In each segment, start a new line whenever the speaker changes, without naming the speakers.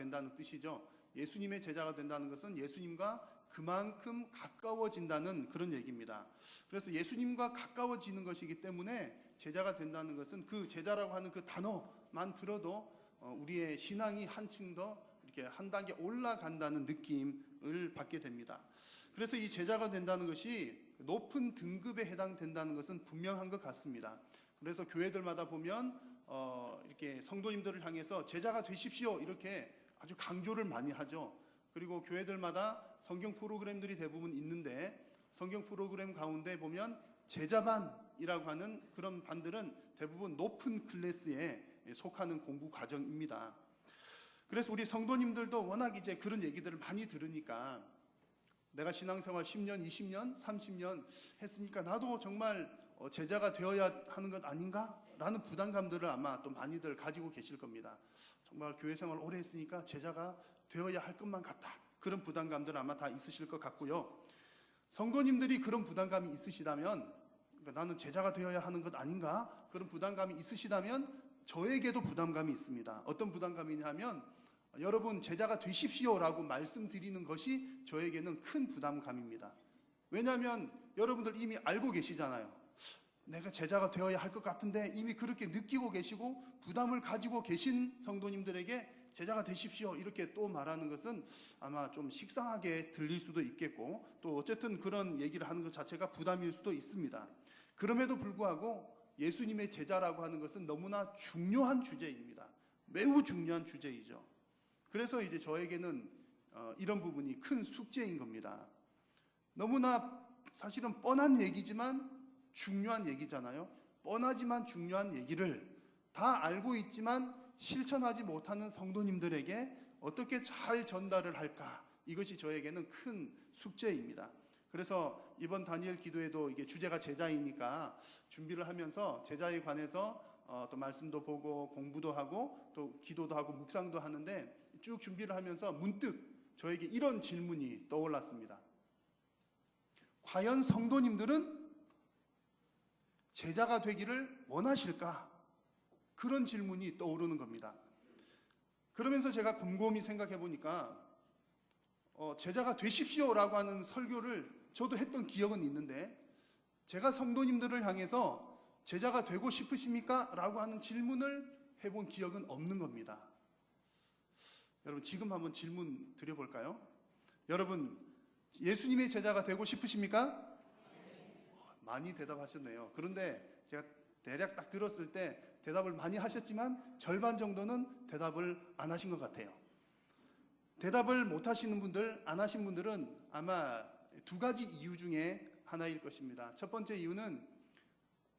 된다는 뜻이죠. 예수님의 제자가 된다는 것은 예수님과 그만큼 가까워진다는 그런 얘기입니다. 그래서 예수님과 가까워지는 것이기 때문에 제자가 된다는 것은 그 제자라고 하는 그 단어만 들어도 우리의 신앙이 한층 더 이렇게 한 단계 올라간다는 느낌을 받게 됩니다. 그래서 이 제자가 된다는 것이 높은 등급에 해당된다는 것은 분명한 것 같습니다. 그래서 교회들마다 보면 이렇게 성도님들을 향해서 제자가 되십시오 이렇게 아주 강조를 많이 하죠. 그리고 교회들마다 성경 프로그램들이 대부분 있는데 성경 프로그램 가운데 보면 제자반이라고 하는 그런 반들은 대부분 높은 클래스에 속하는 공부 과정입니다. 그래서 우리 성도님들도 워낙 이제 그런 얘기들을 많이 들으니까 내가 신앙생활 10년, 20년, 30년 했으니까 나도 정말 제자가 되어야 하는 것 아닌가? 라는 부담감들을 아마 또 많이들 가지고 계실 겁니다. 정말 교회 생활 오래 했으니까 제자가 되어야 할 것만 같다. 그런 부담감들 아마 다 있으실 것 같고요. 성도님들이 그런 부담감이 있으시다면 그러니까 나는 제자가 되어야 하는 것 아닌가? 그런 부담감이 있으시다면 저에게도 부담감이 있습니다. 어떤 부담감이냐면 여러분 제자가 되십시오라고 말씀드리는 것이 저에게는 큰 부담감입니다. 왜냐하면 여러분들 이미 알고 계시잖아요. 내가 제자가 되어야 할 것 같은데 이미 그렇게 느끼고 계시고 부담을 가지고 계신 성도님들에게 제자가 되십시오 이렇게 또 말하는 것은 아마 좀 식상하게 들릴 수도 있겠고 또 어쨌든 그런 얘기를 하는 것 자체가 부담일 수도 있습니다. 그럼에도 불구하고 예수님의 제자라고 하는 것은 너무나 중요한 주제입니다. 매우 중요한 주제이죠. 그래서 이제 저에게는 이런 부분이 큰 숙제인 겁니다. 너무나 사실은 뻔한 얘기지만 중요한 얘기잖아요. 뻔하지만 중요한 얘기를 다 알고 있지만 실천하지 못하는 성도님들에게 어떻게 잘 전달을 할까? 이것이 저에게는 큰 숙제입니다. 그래서 이번 다니엘 기도에도 이게 주제가 제자이니까 준비를 하면서 제자에 관해서 또 말씀도 보고 공부도 하고 또 기도도 하고 묵상도 하는데 쭉 준비를 하면서 문득 저에게 이런 질문이 떠올랐습니다. 과연 성도님들은 제자가 되기를 원하실까? 그런 질문이 떠오르는 겁니다. 그러면서 제가 곰곰이 생각해 보니까 제자가 되십시오라고 하는 설교를 저도 했던 기억은 있는데 제가 성도님들을 향해서 제자가 되고 싶으십니까? 라고 하는 질문을 해본 기억은 없는 겁니다. 여러분 지금 한번 질문 드려볼까요? 여러분 예수님의 제자가 되고 싶으십니까? 많이 대답하셨네요. 그런데 제가 대략 딱 들었을 때 대답을 많이 하셨지만 절반 정도는 대답을 안 하신 것 같아요. 대답을 못 하시는 분들, 안 하신 분들은 아마 두 가지 이유 중에 하나일 것입니다. 첫 번째 이유는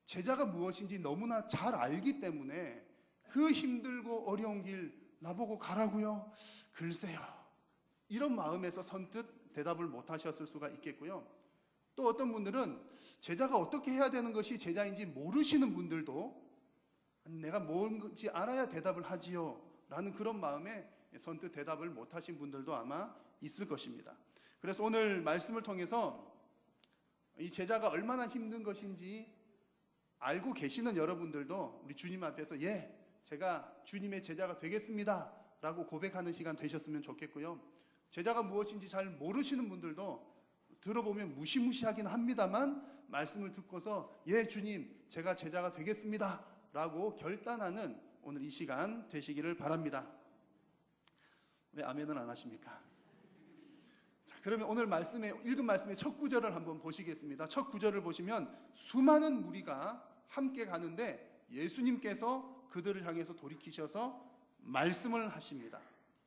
제자가 무엇인지 너무나 잘 알기 때문에 그 힘들고 어려운 길 나보고 가라고요? 글쎄요. 이런 마음에서 선뜻 대답을 못 하셨을 수가 있겠고요. 또 어떤 분들은 제자가 어떻게 해야 되는 것이 제자인지 모르시는 분들도 내가 뭔지 알아야 대답을 하지요 라는 그런 마음에 선뜻 대답을 못 하신 분들도 아마 있을 것입니다. 그래서 오늘 말씀을 통해서 이 제자가 얼마나 힘든 것인지 알고 계시는 여러분들도 우리 주님 앞에서 제가 주님의 제자가 되겠습니다 라고 고백하는 시간 되셨으면 좋겠고요. 제자가 무엇인지 잘 모르시는 분들도 들어보면 무시무시하긴 합니다만 말씀을 듣고서 주님 제가 제자가 되겠습니다 라고 결단하는 오늘 이 시간 되시기를 바랍니다. 왜 아멘은 안 하십니까? 자, 그러면 오늘 읽은 말씀의 첫 구절을 한번 보시겠습니다. 첫 구절을 보시면 수많은 무리가 함께 가는데 예수님께서 그들을 향해서 돌이키셔서 말씀을 하십니다.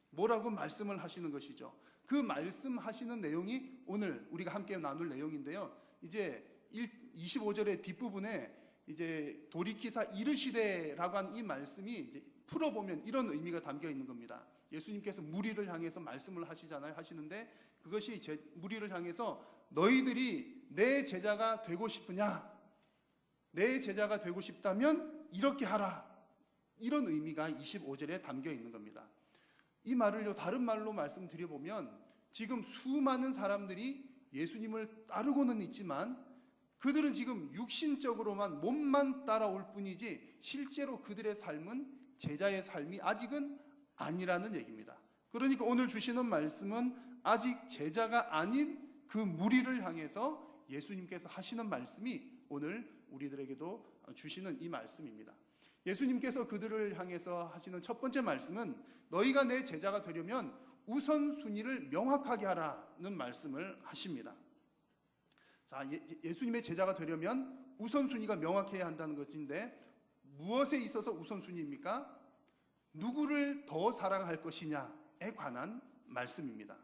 뭐라고 말씀을 하시는 것이죠? 그 말씀하시는 내용이 오늘 우리가 함께 나눌 내용인데요. 이제 25절의 뒷부분에 이제 돌이키사 이르시되라고 하는 이 말씀이 이제 풀어보면 이런 의미가 담겨 있는 겁니다. 예수님께서 무리를 향해서 말씀을 하시는데 그것이 무리를 향해서 너희들이 내 제자가 되고 싶으냐? 내 제자가 되고 싶다면 이렇게 하라. 이런 의미가 25절에 담겨 있는 겁니다. 이 말을요 다른 말로 말씀드려보면 지금 수많은 사람들이 예수님을 따르고는 있지만 그들은 지금 육신적으로만 몸만 따라올 뿐이지 실제로 그들의 삶은 제자의 삶이 아직은 아니라는 얘기입니다. 그러니까 오늘 주시는 말씀은 아직 제자가 아닌 그 무리를 향해서 예수님께서 하시는 말씀이 오늘 우리들에게도 주시는 이 말씀입니다. 예수님께서 그들을 향해서 하시는 첫 번째 말씀은 너희가 내 제자가 되려면 우선순위를 명확하게 하라는 말씀을 하십니다. 자, 예수님의 제자가 되려면 우선순위가 명확해야 한다는 것인데 무엇에 있어서 우선순위입니까? 누구를 더 사랑할 것이냐에 관한 말씀입니다.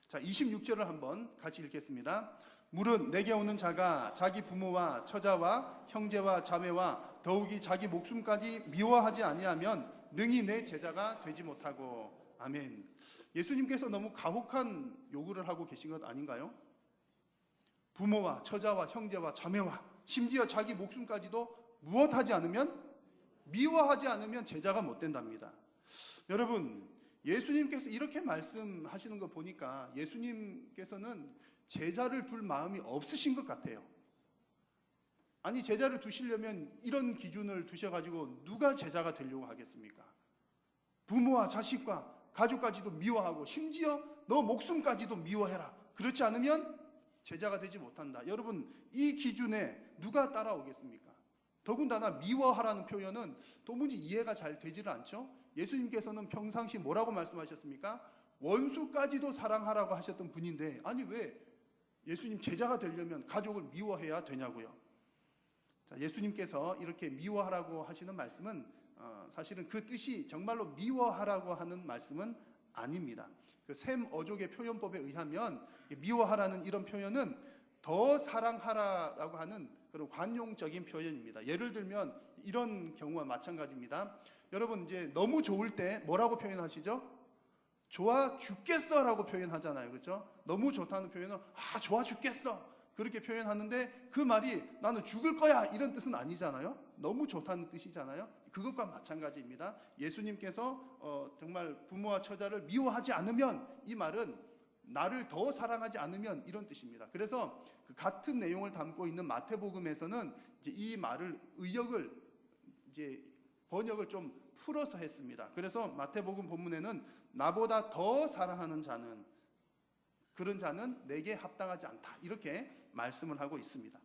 자, 26절을 한번 같이 읽겠습니다. 무릇 내게 오는 자가 자기 부모와 처자와 형제와 자매와 더욱이 자기 목숨까지 미워하지 아니하면 능히 내 제자가 되지 못하고. 아멘. 예수님께서 너무 가혹한 요구를 하고 계신 것 아닌가요? 부모와 처자와 형제와 자매와 심지어 자기 목숨까지도 무엇하지 않으면, 미워하지 않으면 제자가 못 된답니다. 여러분, 예수님께서 이렇게 말씀하시는 거 보니까 예수님께서는 제자를 둘 마음이 없으신 것 같아요. 아니, 제자를 두시려면 이런 기준을 두셔가지고 누가 제자가 되려고 하겠습니까? 부모와 자식과 가족까지도 미워하고 심지어 너 목숨까지도 미워해라. 그렇지 않으면 제자가 되지 못한다. 여러분, 이 기준에 누가 따라오겠습니까? 더군다나 미워하라는 표현은 도무지 이해가 잘 되지를 않죠. 예수님께서는 평상시 뭐라고 말씀하셨습니까? 원수까지도 사랑하라고 하셨던 분인데, 아니 왜 예수님 제자가 되려면 가족을 미워해야 되냐고요. 자, 예수님께서 이렇게 미워하라고 하시는 말씀은 사실은 그 뜻이 정말로 미워하라고 하는 말씀은 아닙니다. 그 셈 어족의 표현법에 의하면 미워하라는 이런 표현은 더 사랑하라라고 하는 그런 관용적인 표현입니다. 예를 들면 이런 경우와 마찬가지입니다. 여러분, 이제 너무 좋을 때 뭐라고 표현하시죠? 좋아 죽겠어라고 표현하잖아요. 그렇죠? 너무 좋다는 표현은 좋아 죽겠어 그렇게 표현하는데 그 말이 나는 죽을 거야 이런 뜻은 아니잖아요. 너무 좋다는 뜻이잖아요. 그것과 마찬가지입니다. 예수님께서 정말 부모와 처자를 미워하지 않으면, 이 말은 나를 더 사랑하지 않으면 이런 뜻입니다. 그래서 그 같은 내용을 담고 있는 마태복음에서는 이제 이 말을 의역을 이제 번역을 좀 풀어서 했습니다. 그래서 마태복음 본문에는 나보다 더 사랑하는 자는, 그런 자는 내게 합당하지 않다 이렇게 말씀을 하고 있습니다.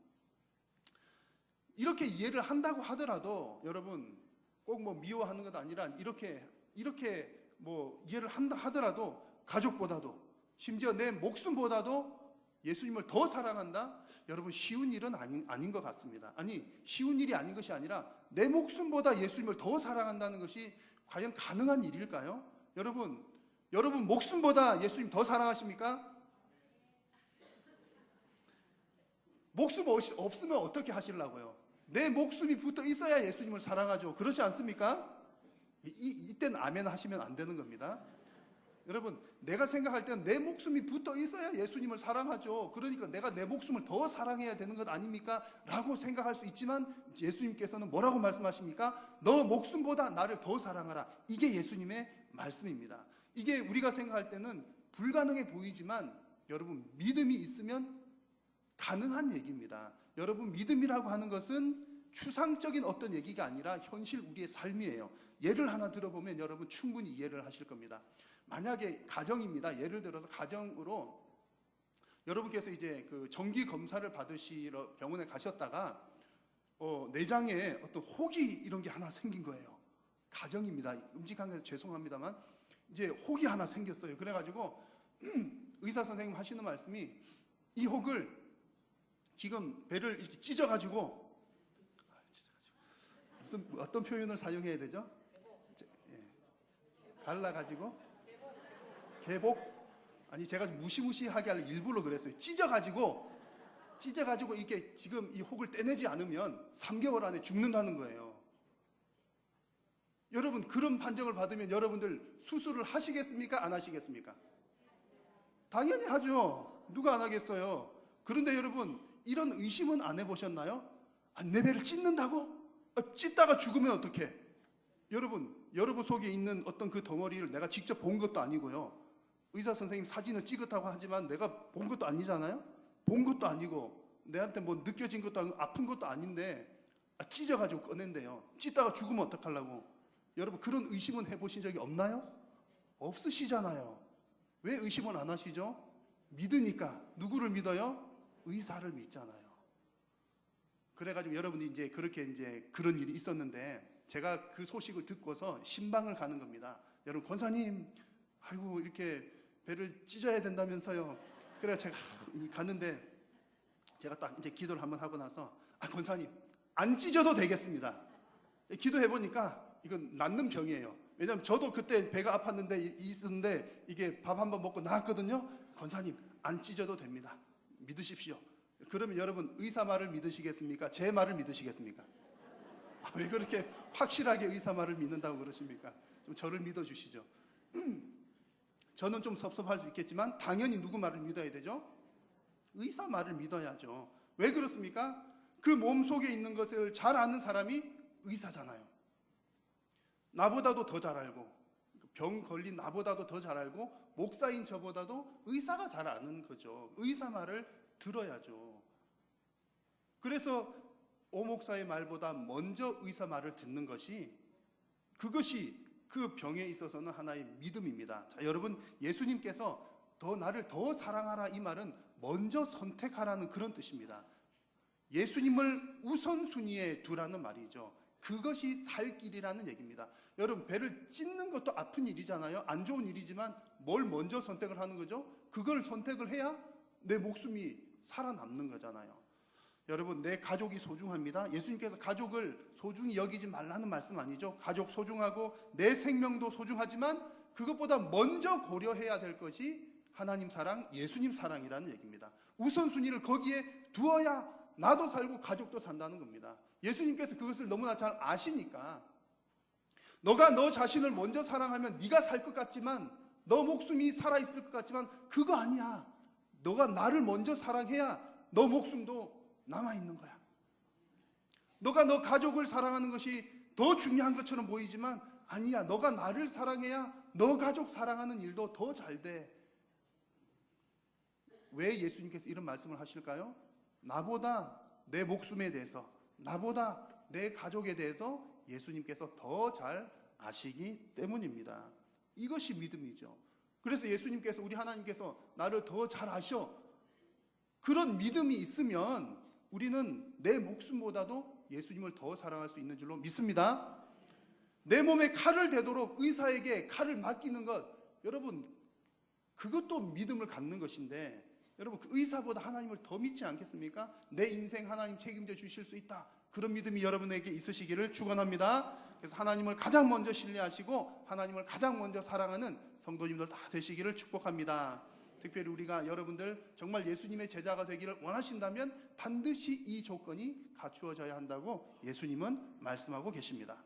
이렇게 이해를 한다고 하더라도 여러분, 꼭 뭐 미워하는 것 아니라 이렇게 뭐 이해를 한다 하더라도 가족보다도 심지어 내 목숨보다도 예수님을 더 사랑한다? 여러분, 쉬운 일은 아닌 것 같습니다. 아니, 쉬운 일이 아닌 것이 아니라 내 목숨보다 예수님을 더 사랑한다는 것이 과연 가능한 일일까요? 여러분 목숨보다 예수님 더 사랑하십니까? 목숨 없으면 어떻게 하시려고요? 내 목숨이 붙어 있어야 예수님을 사랑하죠. 그렇지 않습니까? 이때는 아멘 하시면 안 되는 겁니다. 여러분, 내가 생각할 때는 내 목숨이 붙어 있어야 예수님을 사랑하죠. 그러니까 내가 내 목숨을 더 사랑해야 되는 것 아닙니까? 라고 생각할 수 있지만 예수님께서는 뭐라고 말씀하십니까? 너 목숨보다 나를 더 사랑하라. 이게 예수님의 말씀입니다. 이게 우리가 생각할 때는 불가능해 보이지만 여러분, 믿음이 있으면 가능한 얘기입니다. 여러분, 믿음이라고 하는 것은 추상적인 어떤 얘기가 아니라 현실 우리의 삶이에요. 예를 하나 들어보면 여러분 충분히 이해를 하실 겁니다. 만약에 가정입니다. 예를 들어서 가정으로 여러분께서 이제 그 정기 검사를 받으시러 병원에 가셨다가 내장에 어떤 혹이 이런 게 하나 생긴 거예요. 가정입니다. 끔찍한 게 죄송합니다만 이제 혹이 하나 생겼어요. 그래가지고 의사 선생님 하시는 말씀이 이 혹을 지금 배를 이렇게 찢어가지고 무슨 어떤 표현을 사용해야 되죠? 갈라가지고 개복? 아니, 제가 무시무시하게 할 일부러 그랬어요. 찢어가지고 이렇게 지금 이 혹을 떼내지 않으면 3개월 안에 죽는다는 거예요. 여러분, 그런 판정을 받으면 여러분들 수술을 하시겠습니까? 안 하시겠습니까? 당연히 하죠. 누가 안 하겠어요. 그런데 여러분, 이런 의심은 안 해보셨나요? 내 배를 찢는다고? 찢다가 죽으면 어떡해? 여러분 속에 있는 어떤 그 덩어리를 내가 직접 본 것도 아니고요. 의사 선생님 사진을 찍었다고 하지만 내가 본 것도 아니잖아요. 본 것도 아니고 내한테 뭐 느껴진 것도 아니고 아픈 것도 아닌데 찢어가지고 꺼낸대요. 찢다가 죽으면 어떡하려고? 여러분, 그런 의심은 해보신 적이 없나요? 없으시잖아요. 왜 의심을 안 하시죠? 믿으니까. 누구를 믿어요? 의사를 믿잖아요. 그래가지고 여러분이 이제 그렇게 이제 그런 일이 있었는데 제가 그 소식을 듣고서 신방을 가는 겁니다. 여러분, 권사님, 아이고 이렇게 배를 찢어야 된다면서요. 그래 제가 갔는데 제가 딱 이제 기도를 한번 하고 나서 권사님 안 찢어도 되겠습니다. 기도해 보니까 이건 낫는 병이에요. 왜냐하면 저도 그때 배가 아팠는데 있었는데 이게 밥 한번 먹고 나았거든요. 권사님 안 찢어도 됩니다. 믿으십시오. 그러면 여러분 의사 말을 믿으시겠습니까? 제 말을 믿으시겠습니까? 왜 그렇게 확실하게 의사 말을 믿는다고 그러십니까? 좀 저를 믿어주시죠. 저는 좀 섭섭할 수 있겠지만 당연히 누구 말을 믿어야 되죠? 의사 말을 믿어야죠. 왜 그렇습니까? 그 몸속에 있는 것을 잘 아는 사람이 의사잖아요. 나보다도 더 잘 알고, 병 걸린 나보다도 더 잘 알고, 목사인 저보다도 의사가 잘 아는 거죠. 의사 말을 들어야죠. 그래서 오 목사의 말보다 먼저 의사 말을 듣는 것이, 그것이 그 병에 있어서는 하나의 믿음입니다. 자, 여러분, 예수님께서 나를 더 사랑하라 이 말은 먼저 선택하라는 그런 뜻입니다. 예수님을 우선순위에 두라는 말이죠. 그것이 살 길이라는 얘기입니다. 여러분, 배를 찢는 것도 아픈 일이잖아요. 안 좋은 일이지만 뭘 먼저 선택을 하는 거죠? 그걸 선택을 해야 내 목숨이 살아남는 거잖아요. 여러분, 내 가족이 소중합니다. 예수님께서 가족을 소중히 여기지 말라는 말씀 아니죠. 가족 소중하고 내 생명도 소중하지만 그것보다 먼저 고려해야 될 것이 하나님 사랑, 예수님 사랑이라는 얘기입니다. 우선순위를 거기에 두어야 나도 살고 가족도 산다는 겁니다. 예수님께서 그것을 너무나 잘 아시니까 너가 너 자신을 먼저 사랑하면 네가 살 것 같지만, 너 목숨이 살아있을 것 같지만 그거 아니야. 너가 나를 먼저 사랑해야 너 목숨도 남아있는 거야. 너가 너 가족을 사랑하는 것이 더 중요한 것처럼 보이지만 아니야. 너가 나를 사랑해야 너 가족 사랑하는 일도 더 잘 돼. 왜 예수님께서 이런 말씀을 하실까요? 나보다 내 목숨에 대해서, 나보다 내 가족에 대해서 예수님께서 더 잘 아시기 때문입니다. 이것이 믿음이죠. 그래서 예수님께서, 우리 하나님께서 나를 더 잘 아셔. 그런 믿음이 있으면 우리는 내 목숨보다도 예수님을 더 사랑할 수 있는 줄로 믿습니다. 내 몸에 칼을 대도록 의사에게 칼을 맡기는 것, 여러분 그것도 믿음을 갖는 것인데, 여러분 그 의사보다 하나님을 더 믿지 않겠습니까? 내 인생 하나님 책임져 주실 수 있다. 그런 믿음이 여러분에게 있으시기를 축원합니다. 그래서 하나님을 가장 먼저 신뢰하시고 하나님을 가장 먼저 사랑하는 성도님들 다 되시기를 축복합니다. 특별히 우리가 여러분들 정말 예수님의 제자가 되기를 원하신다면 반드시 이 조건이 갖추어져야 한다고 예수님은 말씀하고 계십니다.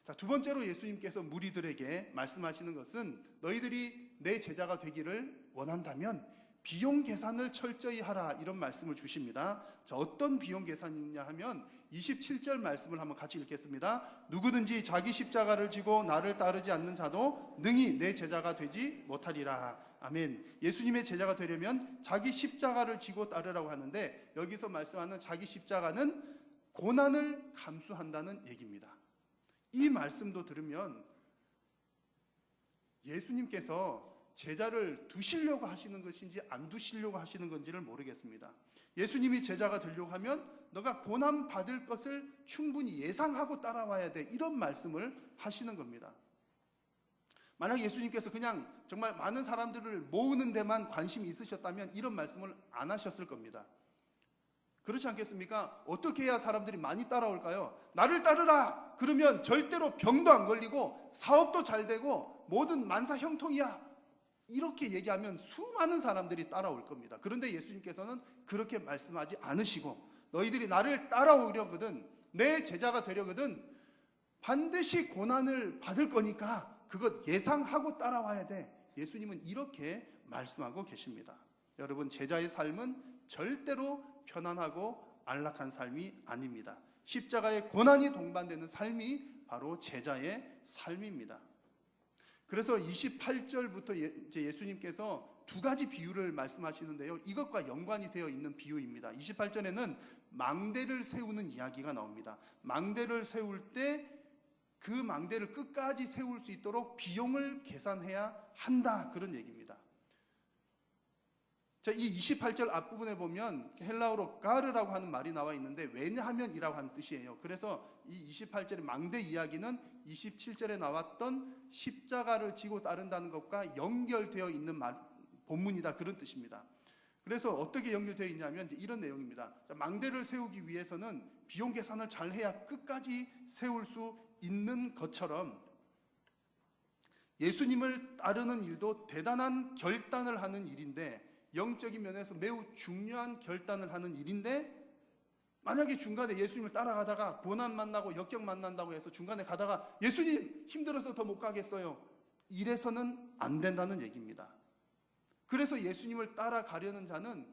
자, 두 번째로 예수님께서 무리들에게 말씀하시는 것은 너희들이 내 제자가 되기를 원한다면 비용 계산을 철저히 하라, 이런 말씀을 주십니다. 자, 어떤 비용 계산이냐 하면 27절 말씀을 한번 같이 읽겠습니다. 누구든지 자기 십자가를 지고 나를 따르지 않는 자도 능히 내 제자가 되지 못하리라. 아멘. 예수님의 제자가 되려면 자기 십자가를 지고 따르라고 하는데, 여기서 말씀하는 자기 십자가는 고난을 감수한다는 얘기입니다. 이 말씀도 들으면 예수님께서 제자를 두시려고 하시는 것인지 안 두시려고 하시는 건지를 모르겠습니다. 예수님이 제자가 되려고 하면 너가 고난 받을 것을 충분히 예상하고 따라와야 돼, 이런 말씀을 하시는 겁니다. 만약 예수님께서 그냥 정말 많은 사람들을 모으는 데만 관심이 있으셨다면 이런 말씀을 안 하셨을 겁니다. 그렇지 않겠습니까? 어떻게 해야 사람들이 많이 따라올까요? 나를 따르라! 그러면 절대로 병도 안 걸리고 사업도 잘 되고 모든 만사 형통이야, 이렇게 얘기하면 수많은 사람들이 따라올 겁니다. 그런데 예수님께서는 그렇게 말씀하지 않으시고, 너희들이 나를 따라오려거든, 내 제자가 되려거든 반드시 고난을 받을 거니까 그것 예상하고 따라와야 돼. 예수님은 이렇게 말씀하고 계십니다. 여러분, 제자의 삶은 절대로 편안하고 안락한 삶이 아닙니다. 십자가의 고난이 동반되는 삶이 바로 제자의 삶입니다. 그래서 28절부터 예수님께서 두 가지 비유를 말씀하시는데요, 이것과 연관이 되어 있는 비유입니다. 28절에는 망대를 세우는 이야기가 나옵니다. 망대를 세울 때 그 망대를 끝까지 세울 수 있도록 비용을 계산해야 한다, 그런 얘기입니다. 자, 이 28절 앞부분에 보면 헬라어로 가르라고 하는 말이 나와 있는데 왜냐하면이라고 하는 뜻이에요. 그래서 이 28절의 망대 이야기는 27절에 나왔던 십자가를 지고 따른다는 것과 연결되어 있는 본문이다, 그런 뜻입니다. 그래서 어떻게 연결되어 있냐면 이제 이런 내용입니다. 자, 망대를 세우기 위해서는 비용 계산을 잘 해야 끝까지 세울 수 있는 것처럼 예수님을 따르는 일도 대단한 결단을 하는 일인데, 영적인 면에서 매우 중요한 결단을 하는 일인데, 만약에 중간에 예수님을 따라가다가 고난 만나고 역경 만난다고 해서 중간에 가다가 예수님 힘들어서 더 못 가겠어요, 이래서는 안 된다는 얘기입니다. 그래서 예수님을 따라가려는 자는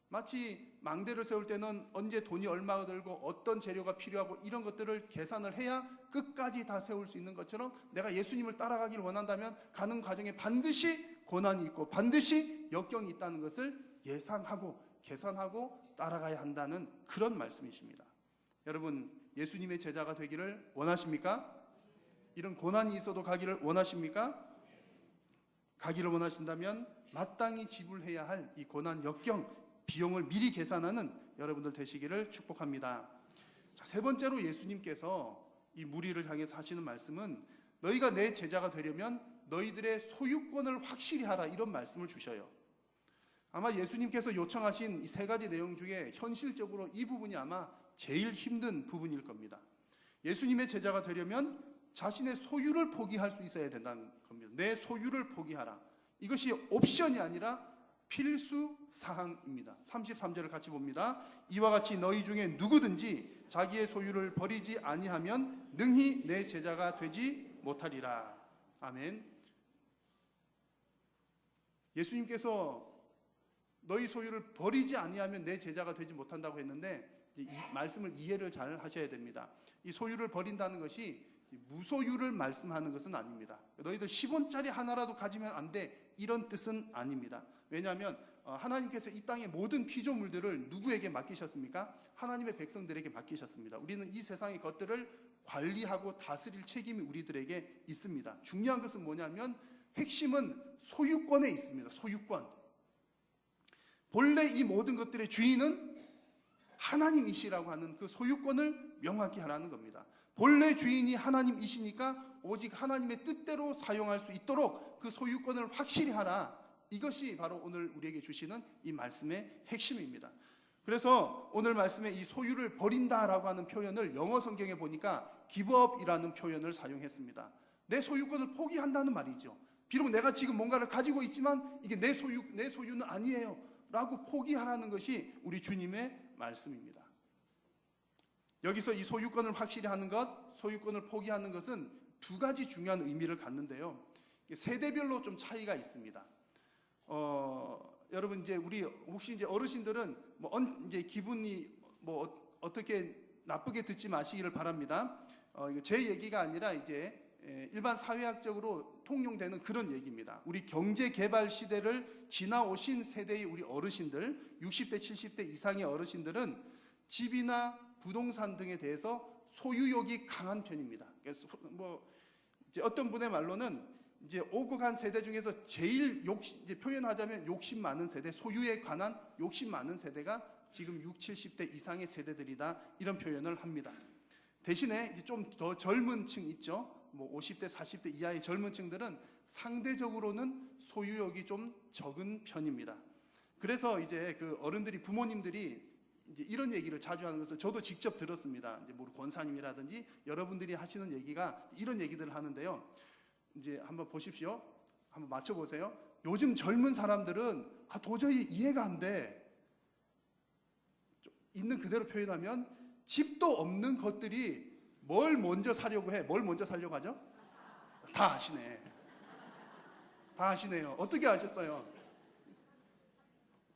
마치 망대를 세울 때는 언제 돈이 얼마가 들고 어떤 재료가 필요하고 이런 것들을 계산을 해야 끝까지 다 세울 수 있는 것처럼, 내가 예수님을 따라가기를 원한다면 가는 과정에 반드시 고난이 있고 반드시 역경이 있다는 것을 예상하고 계산하고 따라가야 한다는 그런 말씀이십니다. 여러분, 예수님의 제자가 되기를 원하십니까? 이런 고난이 있어도 가기를 원하십니까? 가기를 원하신다면 마땅히 지불해야 할 이 고난, 역경, 비용을 미리 계산하는 여러분들 되시기를 축복합니다. 자, 세 번째로 예수님께서 이 무리를 향해서 하시는 말씀은 너희가 내 제자가 되려면 너희들의 소유권을 확실히 하라, 이런 말씀을 주셔요. 아마 예수님께서 요청하신 이 세 가지 내용 중에 현실적으로 이 부분이 아마 제일 힘든 부분일 겁니다. 예수님의 제자가 되려면 자신의 소유를 포기할 수 있어야 된다는 겁니다. 내 소유를 포기하라. 이것이 옵션이 아니라 필수 사항입니다. 33절을 같이 봅니다. 이와 같이 너희 중에 누구든지 자기의 소유를 버리지 아니하면 능히 내 제자가 되지 못하리라. 아멘. 예수님께서 너희 소유를 버리지 아니하면 내 제자가 되지 못한다고 했는데, 이 말씀을 이해를 잘 하셔야 됩니다. 이 소유를 버린다는 것이 무소유를 말씀하는 것은 아닙니다. 너희들 10원짜리 하나라도 가지면 안 돼, 이런 뜻은 아닙니다. 왜냐하면 하나님께서 이 땅의 모든 피조물들을 누구에게 맡기셨습니까? 하나님의 백성들에게 맡기셨습니다. 우리는 이 세상의 것들을 관리하고 다스릴 책임이 우리들에게 있습니다. 중요한 것은 뭐냐면 핵심은 소유권에 있습니다. 소유권. 본래 이 모든 것들의 주인은 하나님이시라고 하는 그 소유권을 명확히 하라는 겁니다. 본래 주인이 하나님이시니까 오직 하나님의 뜻대로 사용할 수 있도록 그 소유권을 확실히 하라. 이것이 바로 오늘 우리에게 주시는 이 말씀의 핵심입니다. 그래서 오늘 말씀에 이 소유를 버린다라고 하는 표현을 영어 성경에 보니까 give up이라는 표현을 사용했습니다. 내 소유권을 포기한다는 말이죠. 비록 내가 지금 뭔가를 가지고 있지만 이게 내 소유는 아니에요 라고 포기하라는 것이 우리 주님의 말씀입니다. 여기서 이 소유권을 확실히 하는 것, 소유권을 포기하는 것은 두 가지 중요한 의미를 갖는데요. 세대별로 좀 차이가 있습니다. 여러분 이제 우리 혹시 이제 어르신들은 이제 기분이 어떻게 나쁘게 듣지 마시기를 바랍니다. 제 얘기가 아니라 이제 일반 사회학적으로 통용되는 그런 얘기입니다. 우리 경제 개발 시대를 지나오신 세대의 우리 어르신들, 60대 70대 이상의 어르신들은 집이나 부동산 등에 대해서 소유욕이 강한 편입니다. 그래서 이제 어떤 분의 말로는 이제 오고 간 세대 중에서 제일 이제 표현하자면 욕심 많은 세대, 소유에 관한 욕심 많은 세대가 지금 60, 70대 이상의 세대들이다, 이런 표현을 합니다. 대신에 이제 좀 더 젊은 층 있죠. 50대, 40대 이하의 젊은 층들은 상대적으로는 소유욕이 좀 적은 편입니다. 그래서 이제 그 어른들이, 부모님들이 이제 이런 얘기를 자주 하는 것을 저도 직접 들었습니다. 이제 권사님이라든지 여러분들이 하시는 얘기가 이런 얘기들을 하는데요. 이제 한번 보십시오. 한번 맞춰보세요. 요즘 젊은 사람들은 도저히 이해가 안 돼. 있는 그대로 표현하면 집도 없는 것들이 뭘 먼저 사려고 해? 뭘 먼저 사려고 하죠? 다 아시네. 다 아시네요. 어떻게 아셨어요?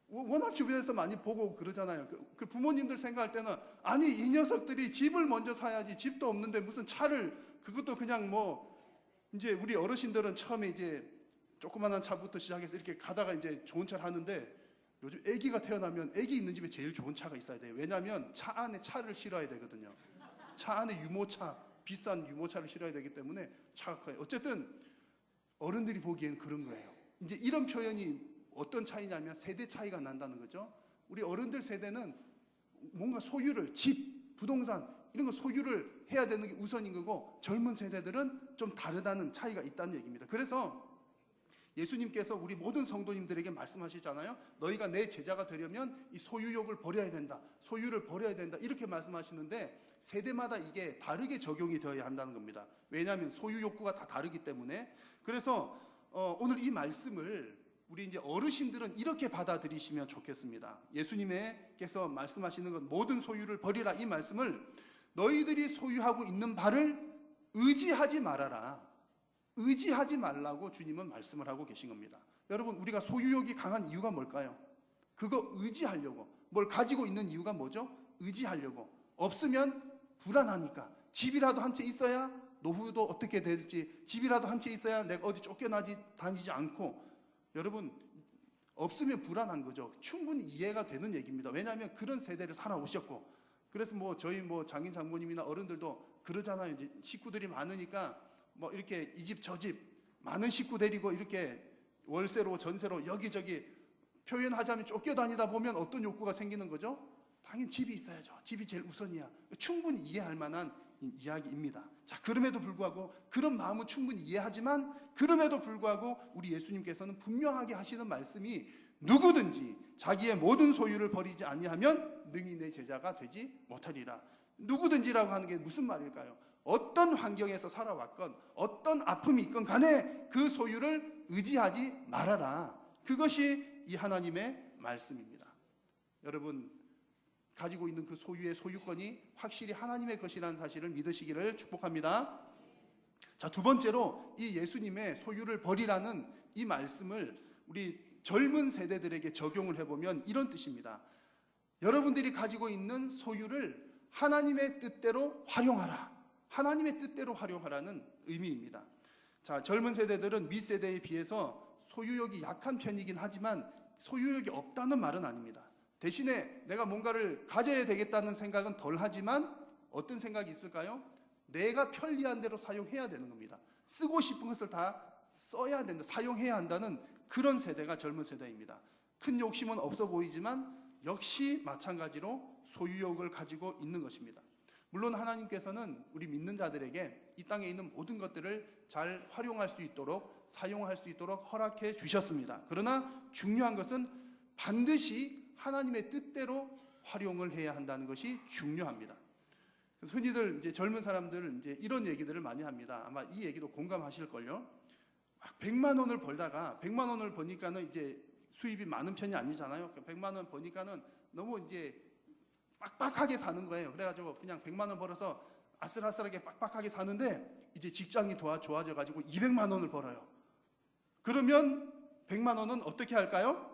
워낙 주변에서 많이 보고 그러잖아요. 그 부모님들 생각할 때는 아니 이 녀석들이 집을 먼저 사야지, 집도 없는데 무슨 차를, 그것도 그냥 이제 우리 어르신들은 처음에 이제 조그만한 차부터 시작해서 이렇게 가다가 이제 좋은 차를 하는데, 요즘 아기가 태어나면 아기 있는 집에 제일 좋은 차가 있어야 돼요. 왜냐하면 차 안에 차를 실어야 되거든요. 차 안에 유모차, 비싼 유모차를 실어야 되기 때문에 차가 커요. 어쨌든 어른들이 보기엔 그런 거예요. 이제 이런 표현이 어떤 차이냐면 세대 차이가 난다는 거죠. 우리 어른들 세대는 뭔가 소유를, 집, 부동산 이런 거 소유를 해야 되는 게 우선인 거고, 젊은 세대들은 좀 다르다는 차이가 있다는 얘기입니다. 그래서 예수님께서 우리 모든 성도님들에게 말씀하시잖아요. 너희가 내 제자가 되려면 이 소유욕을 버려야 된다, 소유를 버려야 된다, 이렇게 말씀하시는데 세대마다 이게 다르게 적용이 되어야 한다는 겁니다. 왜냐하면 소유 욕구가 다 다르기 때문에. 그래서 오늘 이 말씀을 우리 이제 어르신들은 이렇게 받아들이시면 좋겠습니다. 예수님께서 말씀하시는 건 모든 소유를 버리라, 이 말씀을 너희들이 소유하고 있는 바를 의지하지 말아라, 의지하지 말라고 주님은 말씀을 하고 계신 겁니다. 여러분, 우리가 소유욕이 강한 이유가 뭘까요? 그거 의지하려고. 뭘 가지고 있는 이유가 뭐죠? 의지하려고. 없으면 불안하니까. 집이라도 한 채 있어야 노후도 어떻게 될지, 집이라도 한 채 있어야 내가 어디 쫓겨나지 다니지 않고. 여러분, 없으면 불안한 거죠. 충분히 이해가 되는 얘기입니다. 왜냐하면 그런 세대를 살아오셨고. 그래서 저희 장인 장모님이나 어른들도 그러잖아요. 이제 식구들이 많으니까 이렇게 이 집 저 집 많은 식구 데리고 이렇게 월세로 전세로 여기저기, 표현하자면 쫓겨다니다 보면 어떤 욕구가 생기는 거죠? 당연히 집이 있어야죠. 집이 제일 우선이야. 충분히 이해할 만한 이야기입니다. 자, 그럼에도 불구하고, 그런 마음은 충분히 이해하지만 그럼에도 불구하고 우리 예수님께서는 분명하게 하시는 말씀이, 누구든지 자기의 모든 소유를 버리지 아니하면 능히 내 제자가 되지 못하리라. 누구든지라고 하는 게 무슨 말일까요? 어떤 환경에서 살아왔건 어떤 아픔이 있건 간에 그 소유를 의지하지 말아라. 그것이 이 하나님의 말씀입니다. 여러분, 가지고 있는 그 소유의 소유권이 확실히 하나님의 것이라는 사실을 믿으시기를 축복합니다. 자, 두 번째로 이 예수님의 소유를 버리라는 이 말씀을 우리 젊은 세대들에게 적용을 해보면 이런 뜻입니다. 여러분들이 가지고 있는 소유를 하나님의 뜻대로 활용하라. 하나님의 뜻대로 활용하라는 의미입니다. 자, 젊은 세대들은 밑세대에 비해서 소유욕이 약한 편이긴 하지만 소유욕이 없다는 말은 아닙니다. 대신에 내가 뭔가를 가져야 되겠다는 생각은 덜 하지만 어떤 생각이 있을까요? 내가 편리한 대로 사용해야 되는 겁니다. 쓰고 싶은 것을 다 써야 된다, 사용해야 한다는 그런 세대가 젊은 세대입니다. 큰 욕심은 없어 보이지만 역시 마찬가지로 소유욕을 가지고 있는 것입니다. 물론 하나님께서는 우리 믿는 자들에게 이 땅에 있는 모든 것들을 잘 활용할 수 있도록, 사용할 수 있도록 허락해 주셨습니다. 그러나 중요한 것은 반드시 하나님의 뜻대로 활용을 해야 한다는 것이 중요합니다. 그래서 흔히들 이제 젊은 사람들은 이제 이런 얘기들을 많이 합니다. 아마 이 얘기도 공감하실걸요. 100만 원을 벌다가 100만 원을 버니까는 이제 수입이 많은 편이 아니잖아요. 100만 원 버니까는 너무 이제 빡빡하게 사는 거예요. 그래가지고 그냥 100만 원 벌어서 아슬아슬하게 빡빡하게 사는데 이제 직장이 좋아져 가지고 200만 원을 벌어요. 그러면 100만 원은 어떻게 할까요?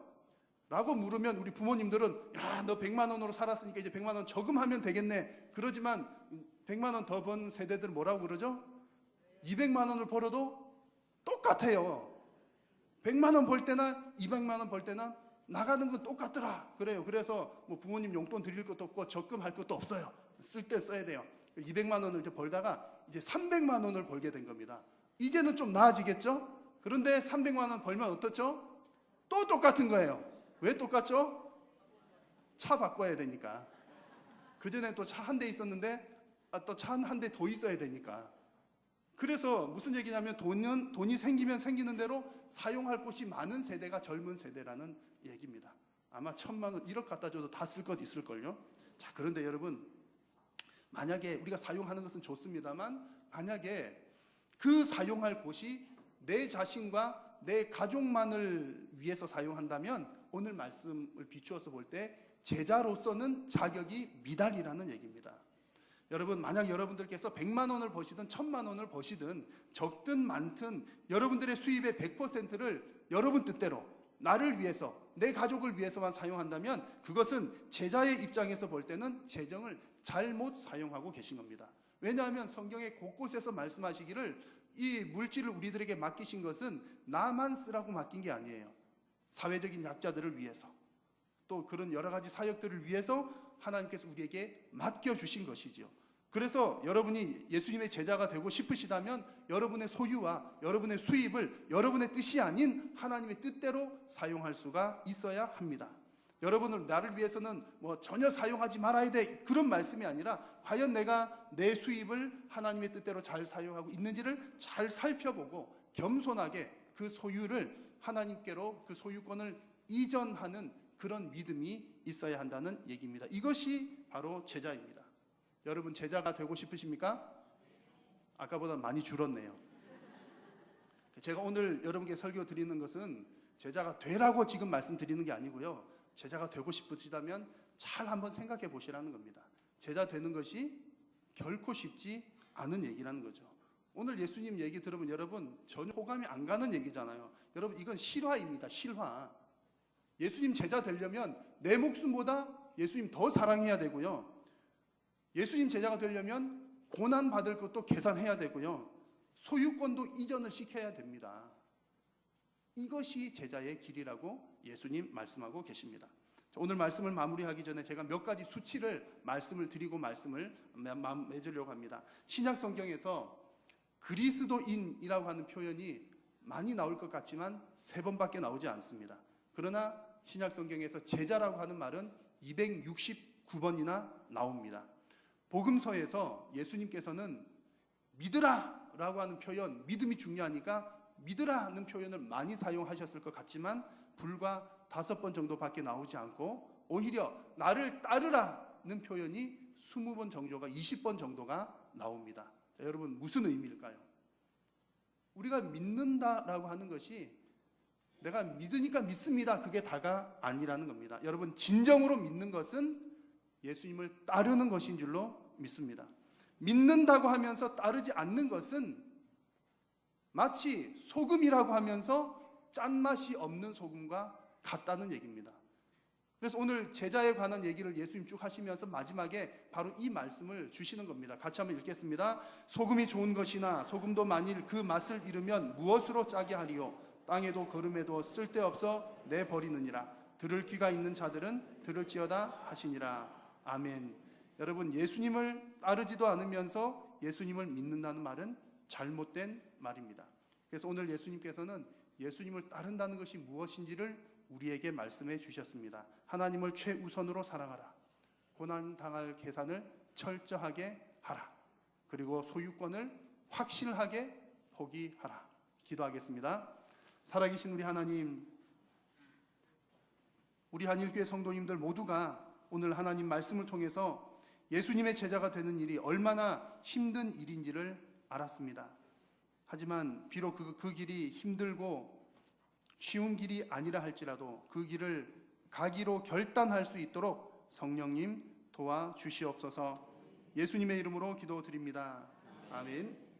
라고 물으면 우리 부모님들은, 야, 너 100만 원으로 살았으니까 이제 100만 원 저금하면 되겠네. 그러지만 100만 원 더 번 세대들 뭐라고 그러죠? 200만 원을 벌어도 똑같아요. 100만 원 벌 때나 200만 원 벌 때나 나가는 건 똑같더라. 그래요. 그래서 부모님 용돈 드릴 것도 없고 적금할 것도 없어요. 쓸 때 써야 돼요. 200만 원을 이제 벌다가 이제 300만 원을 벌게 된 겁니다. 이제는 좀 나아지겠죠? 그런데 300만 원 벌면 어떻죠? 또 똑같은 거예요. 왜 똑같죠? 차 바꿔야 되니까. 그전에 또 차 한 대 있었는데 또 차 한 대 더 있어야 되니까. 그래서 무슨 얘기냐면 돈이 생기면 생기는 대로 사용할 곳이 많은 세대가 젊은 세대라는 얘기입니다. 아마 1,000만 원, 1억 갖다 줘도 다 쓸 것 있을걸요. 자, 그런데 여러분, 만약에 우리가 사용하는 것은 좋습니다만 만약에 그 사용할 곳이 내 자신과 내 가족만을 위해서 사용한다면 오늘 말씀을 비추어서 볼 때 제자로서는 자격이 미달이라는 얘기입니다. 여러분, 만약 여러분들께서 100만 원을 버시든 1,000만 원을 버시든 적든 많든 여러분들의 수입의 100%를 여러분 뜻대로 나를 위해서, 내 가족을 위해서만 사용한다면 그것은 제자의 입장에서 볼 때는 재정을 잘못 사용하고 계신 겁니다. 왜냐하면 성경의 곳곳에서 말씀하시기를 이 물질을 우리들에게 맡기신 것은 나만 쓰라고 맡긴 게 아니에요. 사회적인 약자들을 위해서, 또 그런 여러 가지 사역들을 위해서 하나님께서 우리에게 맡겨주신 것이지요. 그래서 여러분이 예수님의 제자가 되고 싶으시다면 여러분의 소유와 여러분의 수입을 여러분의 뜻이 아닌 하나님의 뜻대로 사용할 수가 있어야 합니다. 여러분을 나를 위해서는 전혀 사용하지 말아야 돼, 그런 말씀이 아니라 과연 내가 내 수입을 하나님의 뜻대로 잘 사용하고 있는지를 잘 살펴보고 겸손하게 그 소유를 하나님께로 그 소유권을 이전하는 그런 믿음이 있어야 한다는 얘기입니다. 이것이 바로 제자입니다. 여러분 제자가 되고 싶으십니까? 아까보다 많이 줄었네요. 제가 오늘 여러분께 설교 드리는 것은 제자가 되라고 지금 말씀드리는 게 아니고요, 제자가 되고 싶으시다면 잘 한번 생각해 보시라는 겁니다. 제자 되는 것이 결코 쉽지 않은 얘기라는 거죠. 오늘 예수님 얘기 들으면 여러분 전혀 호감이 안 가는 얘기잖아요. 여러분 이건 실화입니다. 실화. 예수님 제자 되려면 내 목숨보다 예수님 더 사랑해야 되고요, 예수님 제자가 되려면 고난 받을 것도 계산해야 되고요, 소유권도 이전을 시켜야 됩니다. 이것이 제자의 길이라고 예수님 말씀하고 계십니다. 오늘 말씀을 마무리하기 전에 제가 몇 가지 수치를 말씀을 드리고 말씀을 맺으려고 합니다. 신약 성경에서 그리스도인이라고 하는 표현이 많이 나올 것 같지만 3번밖에 나오지 않습니다. 그러나 신약 성경에서 제자라고 하는 말은 269번이나 나옵니다. 복음서에서 예수님께서는 믿으라 라고 하는 표현, 믿음이 중요하니까 믿으라 하는 표현을 많이 사용하셨을 것 같지만 불과 5번 정도밖에 나오지 않고 오히려 나를 따르라는 표현이 20번 정도가 20번 정도가 나옵니다. 자, 여러분 무슨 의미일까요? 우리가 믿는다라고 하는 것이 내가 믿으니까 믿습니다, 그게 다가 아니라는 겁니다. 여러분 진정으로 믿는 것은 예수님을 따르는 것인 줄로 믿습니다. 믿는다고 하면서 따르지 않는 것은 마치 소금이라고 하면서 짠맛이 없는 소금과 같다는 얘기입니다. 그래서 오늘 제자에 관한 얘기를 예수님 쭉 하시면서 마지막에 바로 이 말씀을 주시는 겁니다. 같이 한번 읽겠습니다. 소금이 좋은 것이나 소금도 만일 그 맛을 잃으면 무엇으로 짜게 하리요? 땅에도 거름에도 쓸데없어 내버리느니라. 들을 귀가 있는 자들은 들을지어다 하시니라. 아멘. 여러분 예수님을 따르지도 않으면서 예수님을 믿는다는 말은 잘못된 말입니다. 그래서 오늘 예수님께서는 예수님을 따른다는 것이 무엇인지를 우리에게 말씀해 주셨습니다. 하나님을 최우선으로 사랑하라. 고난당할 계산을 철저하게 하라. 그리고 소유권을 확실하게 포기하라. 기도하겠습니다. 살아계신 우리 하나님, 우리 한일교회 성도님들 모두가 오늘 하나님 말씀을 통해서 예수님의 제자가 되는 일이 얼마나 힘든 일인지를 알았습니다. 하지만 비록 그 길이 힘들고 쉬운 길이 아니라 할지라도 그 길을 가기로 결단할 수 있도록 성령님 도와주시옵소서. 예수님의 이름으로 기도드립니다. 아멘.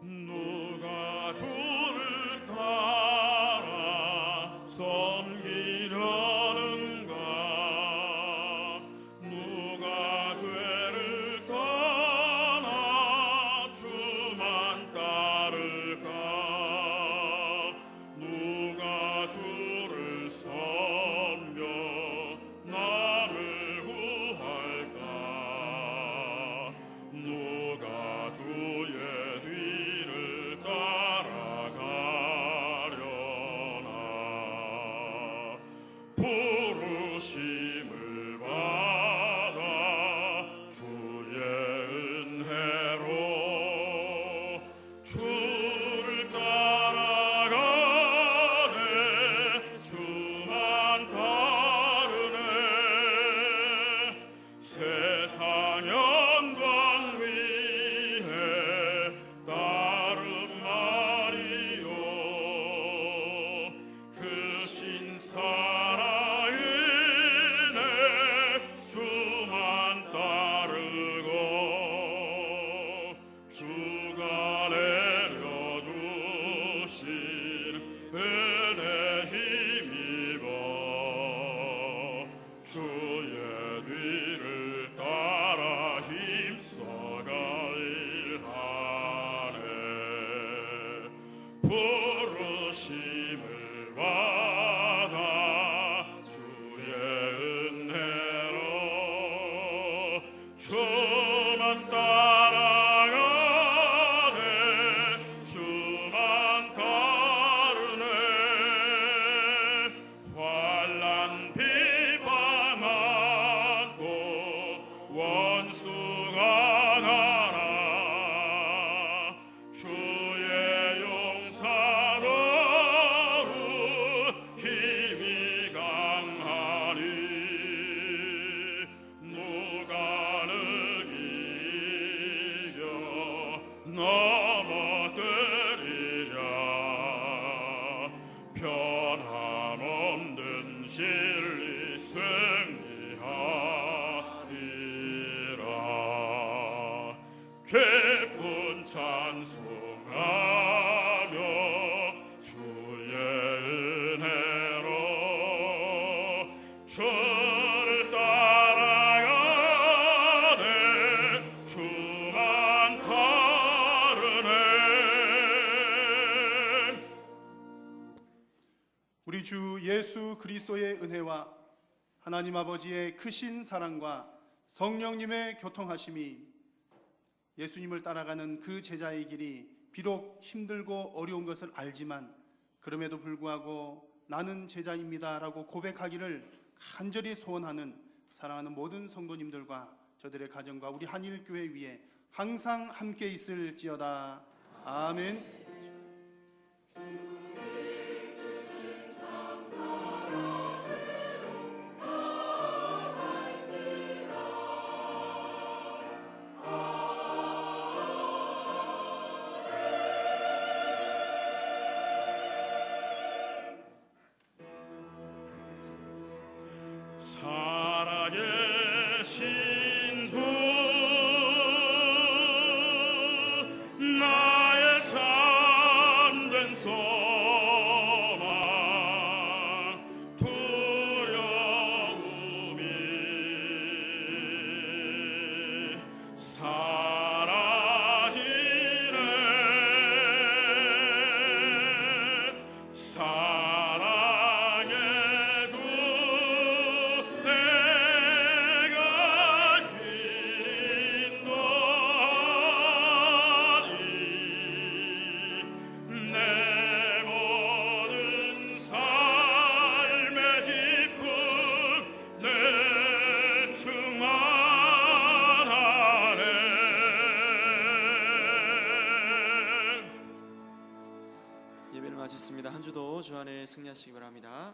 누가 주를 따라 섬기려는가? 누가 죄를 떠나 주만 따를까? 누가 주를 섬겨 남을 구할까? 누가 주의 뒤를 따라가려나? 부르심을 받아 주의 은혜로 주를 따라가네. 주만 따르네. 세상 영광 위해 따른 말이요. 그 신사라이네. 주만 따르고 주가 내려주신 은혜 힘입어 주의 뒤를 따라 주만 따라가네 주만 따르네 환난 비방 안고 원수가 가나 주의 용사로 힘이 강하니 누가 를 이겨 넘어뜨리랴 변함없는 진리 승리하리라 기쁜 찬송하며 주의 은혜로 주를 따라가네 주만 따르네.
우리 주 예수 그리스도의 은혜와 하나님 아버지의 크신 사랑과 성령님의 교통하심이 예수님을 따라가는 그 제자의 길이 비록 힘들고 어려운 것을 알지만 그럼에도 불구하고 나는 제자입니다라고 고백하기를 간절히 소원하는 사랑하는 모든 성도님들과 저들의 가정과 우리 한일교회 위에 항상 함께 있을지어다. 아멘.
살아계신 주 나의 참된 소망 두려움이 사라지네 사랑의 주 내가 길 인도하니 내 모든 삶의 기쁨 내 충만하네.
예배를 마쳤습니다. 한 주도 주 안에 승리하시기 바랍니다.